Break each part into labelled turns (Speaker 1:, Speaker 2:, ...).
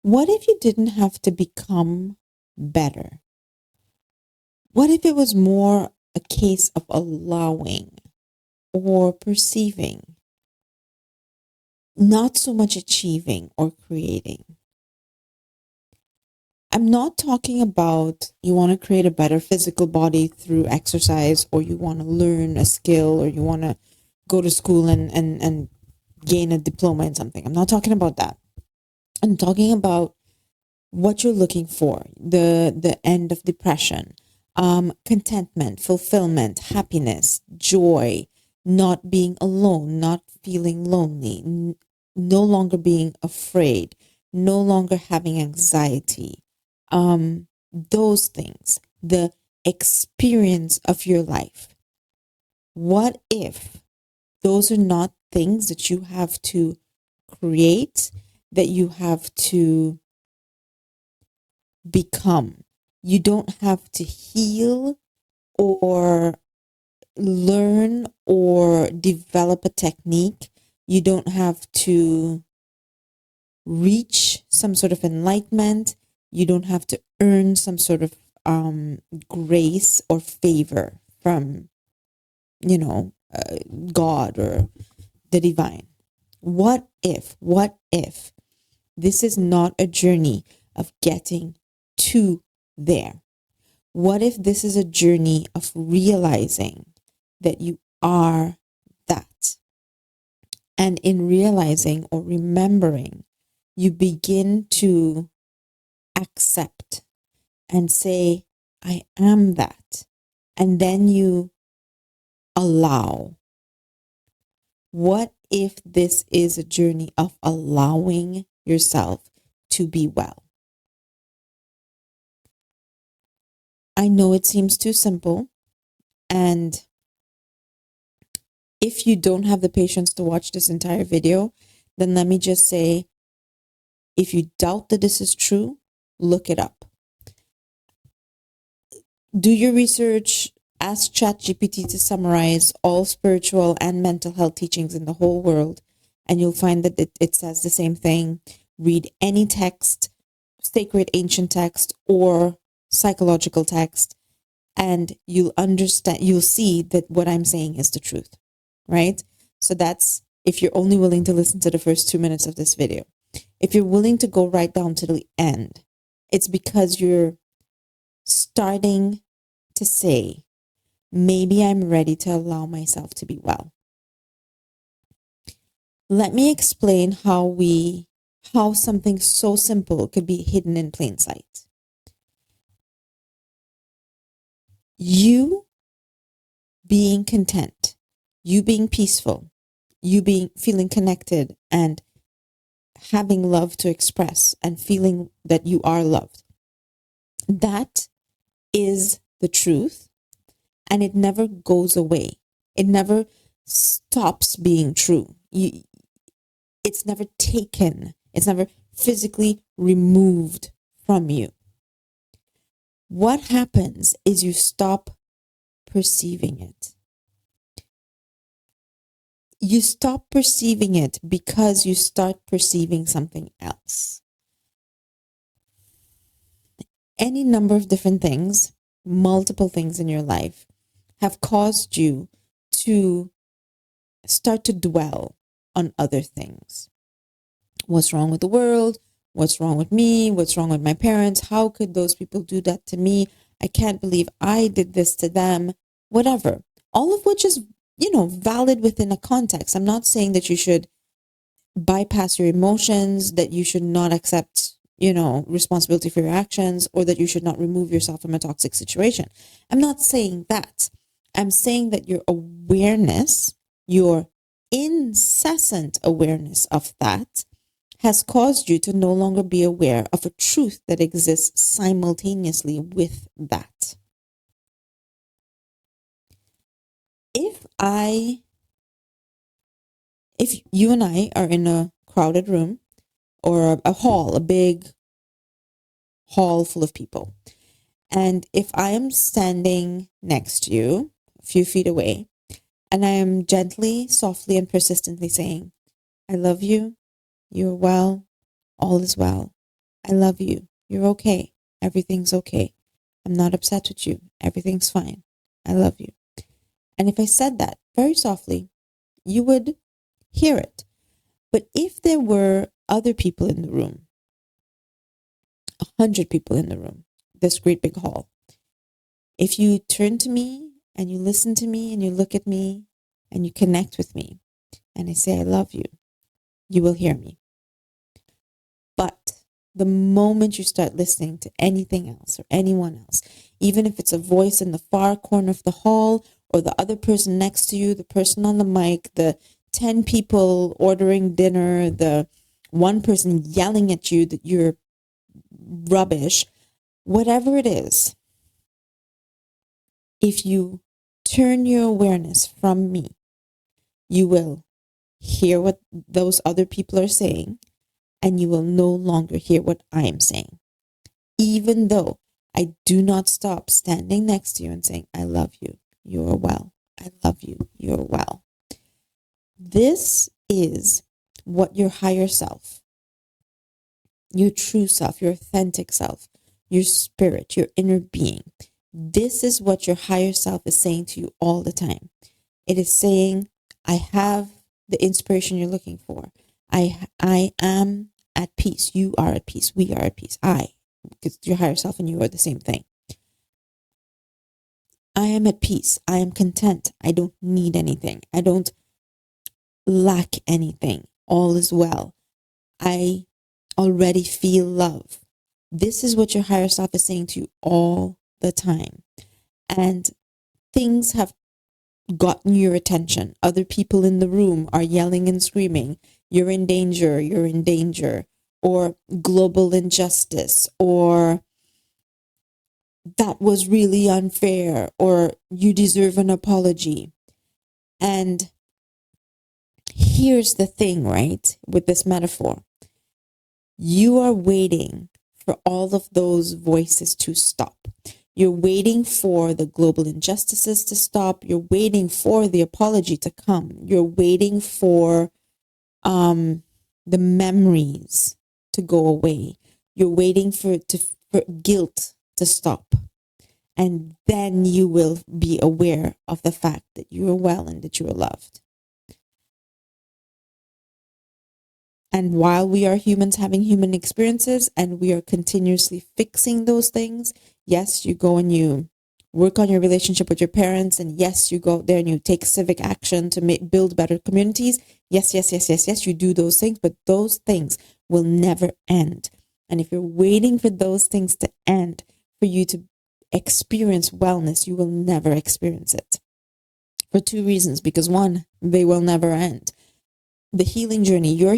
Speaker 1: What if you didn't have to become better? What if it was more a case of allowing or perceiving, not so much achieving or creating? I'm not talking about you want to create a better physical body through exercise, or you want to learn a skill, or you want to go to school and gain a diploma in something. I'm not talking about that. I'm talking about what you're looking for, the end of depression, contentment, fulfillment, happiness, joy, not being alone, not feeling lonely, no longer being afraid, no longer having anxiety, those things, the experience of your life. What if those are not things that you have to create, that you have to become? You don't have to heal or learn or develop a technique. You don't have to reach some sort of enlightenment. You don't have to earn some sort of grace or favor from, God or the divine. What if this is not a journey of getting to there? What if this is a journey of realizing that you are that? And in realizing or remembering, you begin to accept and say, I am that. And then you allow. What if this is a journey of allowing yourself to be well? I know it seems too simple. And if you don't have the patience to watch this entire video, then let me just say, if you doubt that this is true, look it up. Do your research, ask ChatGPT to summarize all spiritual and mental health teachings in the whole world, and you'll find that it says the same thing. Read any text, sacred ancient text or psychological text, and you'll see that what I'm saying is the truth, right? So that's if you're only willing to listen to the first 2 minutes of this video. If you're willing to go right down to the end, it's because you're starting to say, maybe I'm ready to allow myself to be well. Let me explain how something so simple could be hidden in plain sight. You being content, you being peaceful, you being feeling connected and having love to express and feeling that you are loved. That is the truth, and it never goes away. It never stops being true. It's never taken. It's never physically removed from you. What happens is you stop perceiving it. You stop perceiving it because you start perceiving something else. Any number of different things, multiple things in your life, have caused you to start to dwell on other things. What's wrong with the world? What's wrong with me? What's wrong with my parents? How could those people do that to me? I can't believe I did this to them. Whatever. All of which is, valid within a context. I'm not saying that you should bypass your emotions, that you should not accept, responsibility for your actions, or that you should not remove yourself from a toxic situation. I'm not saying that. I'm saying that your awareness, your incessant awareness of that, has caused you to no longer be aware of a truth that exists simultaneously with that. If you and I are in a crowded room or a hall, a big hall full of people, and if I am standing next to you, a few feet away, and I am gently, softly, and persistently saying, I love you, you're well, all is well, I love you. You're okay. Everything's okay. I'm not upset with you. Everything's fine. I love you. And if I said that very softly, you would hear it. But if there were other people in the room, 100 people in the room, this great big hall, if you turn to me and you listen to me and you look at me and you connect with me and I say, I love you, you will hear me. But the moment you start listening to anything else or anyone else, even if it's a voice in the far corner of the hall or the other person next to you, the person on the mic, the 10 people ordering dinner, the one person yelling at you that you're rubbish, whatever it is, if you turn your awareness from me, you will hear what those other people are saying, and you will no longer hear what I am saying. Even though I do not stop standing next to you and saying, I love you, you're well. I love you, you're well. This is what your higher self, your true self, your authentic self, your spirit, your inner being. This is what your higher self is saying to you all the time. It is saying, I have the inspiration you're looking for. I am at peace. You are at peace. We are at peace. Because your higher self and you are the same thing. I am at peace. I am content. I don't need anything. I don't lack anything. All is well. I already feel love. This is what your higher self is saying to you all the time. And things have gotten your attention. Other people in the room are yelling and screaming, you're in danger, you're in danger, or global injustice, or that was really unfair, or you deserve an apology. And here's the thing, right, with this metaphor. You are waiting for all of those voices to stop. You're waiting for the global injustices to stop. You're waiting for the apology to come. You're waiting for the memories to go away. You're waiting for guilt to stop. And then you will be aware of the fact that you are well and that you are loved. And while we are humans having human experiences and we are continuously fixing those things, yes, you go and you work on your relationship with your parents, and yes, you go out there and you take civic action to build better communities. Yes, yes, yes, yes, yes, you do those things, but those things will never end. And if you're waiting for those things to end for you to experience wellness, you will never experience it. For two reasons. Because one, they will never end. The healing journey, your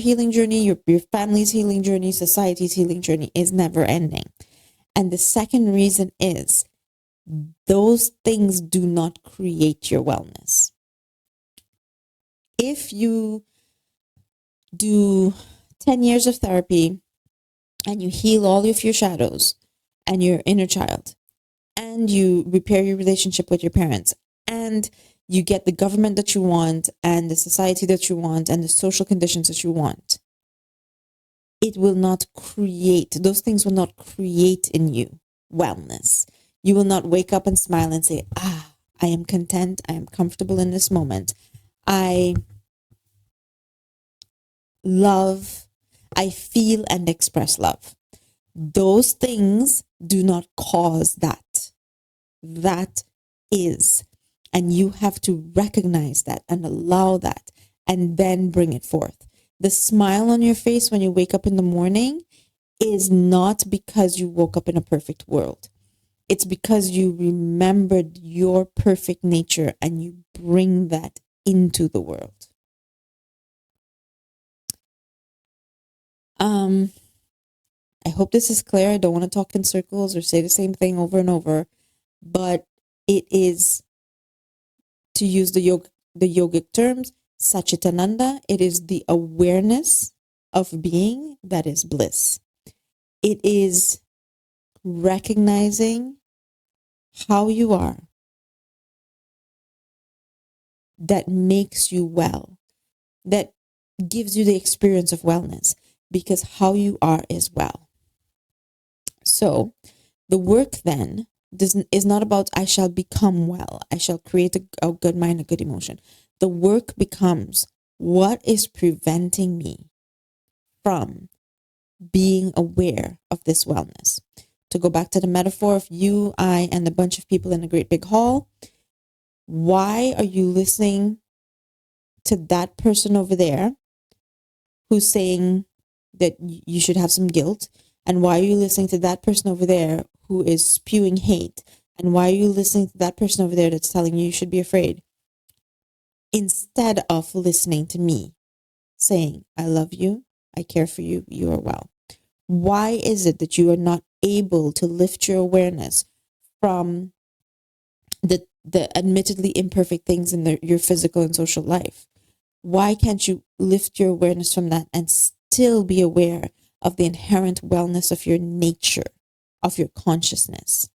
Speaker 1: family's healing journey, society's healing journey is never ending. And the second reason is those things do not create your wellness. If you do 10 years of therapy and you heal all of your shadows and your inner child, and you repair your relationship with your parents, and you get the government that you want and the society that you want and the social conditions that you want, it will not create, those things will not create in you wellness. You will not wake up and smile and say, I am content. I am comfortable in this moment. I love, I feel and express love. Those things do not cause that. That is. And you have to recognize that and allow that and then bring it forth. The smile on your face when you wake up in the morning is not because you woke up in a perfect world. It's because you remembered your perfect nature and you bring that into the world. I hope this is clear. I don't want to talk in circles or say the same thing over and over, but it is, to use the yogic terms, Satchitananda, it is the awareness of being that is bliss. It is recognizing how you are that makes you well, that gives you the experience of wellness, because how you are is well. So the work then is not about I shall become well, I shall create a good mind, a good emotion. The work becomes what is preventing me from being aware of this wellness. To go back to the metaphor of you, I, and a bunch of people in a great big hall, why are you listening to that person over there who's saying that you should have some guilt? And why are you listening to that person over there who is spewing hate? And why are you listening to that person over there that's telling you should be afraid? Instead of listening to me saying, I love you, I care for you, you are well. Why is it that you are not able to lift your awareness from the admittedly imperfect things in your physical and social life? Why can't you lift your awareness from that and still be aware of the inherent wellness of your nature, of your consciousness?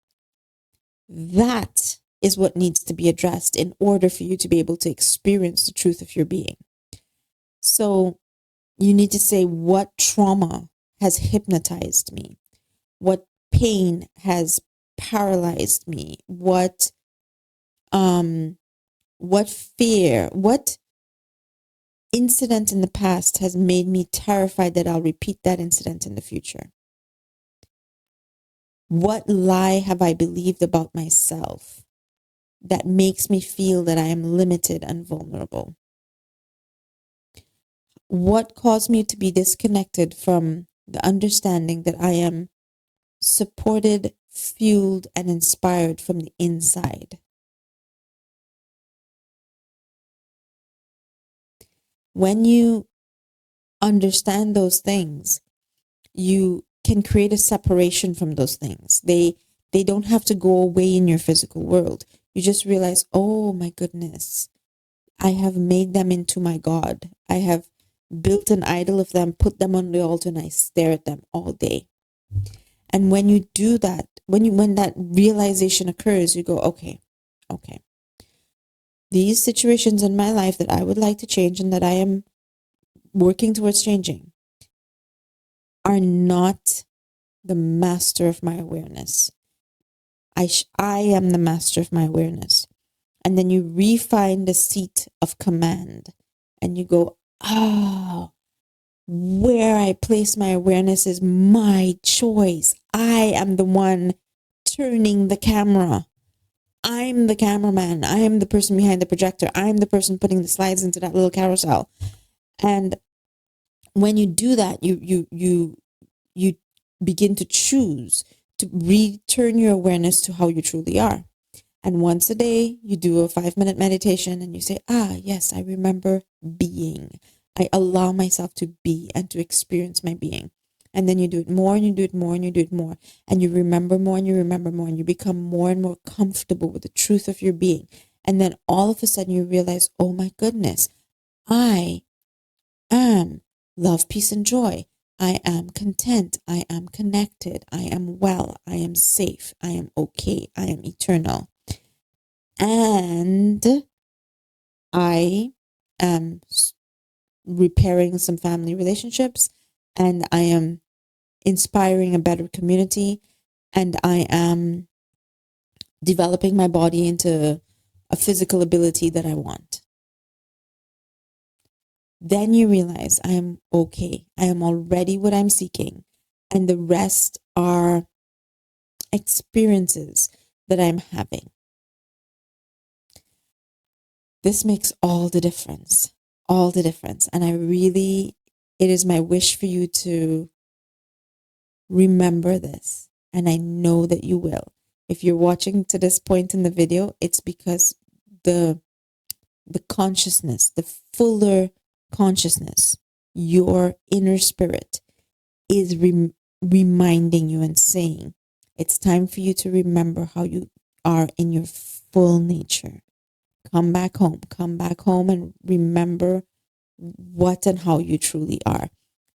Speaker 1: That is what needs to be addressed in order for you to be able to experience the truth of your being. So you need to say, what trauma has hypnotized me? What pain has paralyzed me? What fear, what incident in the past has made me terrified that I'll repeat that incident in the future? What lie have I believed about myself that makes me feel that I am limited and vulnerable? What caused me to be disconnected from the understanding that I am supported, fueled, and inspired from the inside? When you understand those things, you can create a separation from those things. They don't have to go away in your physical world. You just realize, oh my goodness, I have made them into my God. I have built an idol of them, put them on the altar, and I stare at them all day. And when you do that, when that realization occurs, you go, okay. These situations in my life that I would like to change and that I am working towards changing are not the master of my awareness. I am the master of my awareness. And then you refine the seat of command and you go, where I place my awareness is my choice. I am the one turning the camera. I'm the cameraman. I am the person behind the projector. I'm the person putting the slides into that little carousel. And when you do that, you begin to choose to return your awareness to how you truly are. And once a day, you do a 5-minute meditation and you say, yes, I remember being. I allow myself to be and to experience my being. And then you do it more and you do it more and you do it more. And you remember more and you remember more and you become more and more comfortable with the truth of your being. And then all of a sudden you realize, oh my goodness, I am love, peace, and joy. I am content. I am connected. I am well. I am safe. I am okay. I am eternal. And I am repairing some family relationships, and I am inspiring a better community, and I am developing my body into a physical ability that I want. Then you realize I am okay. I am already what I'm seeking, and the rest are experiences that I'm having. This makes all the difference. All the difference. And it is my wish for you to remember this. And I know that you will. If you're watching to this point in the video, it's because the consciousness, the fuller consciousness, your inner spirit is reminding you and saying, it's time for you to remember how you are in your full nature. Come back home and remember what and how you truly are.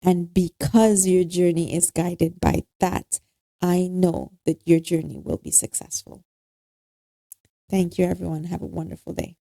Speaker 1: And because your journey is guided by that, I know that your journey will be successful. Thank you, everyone. Have a wonderful day.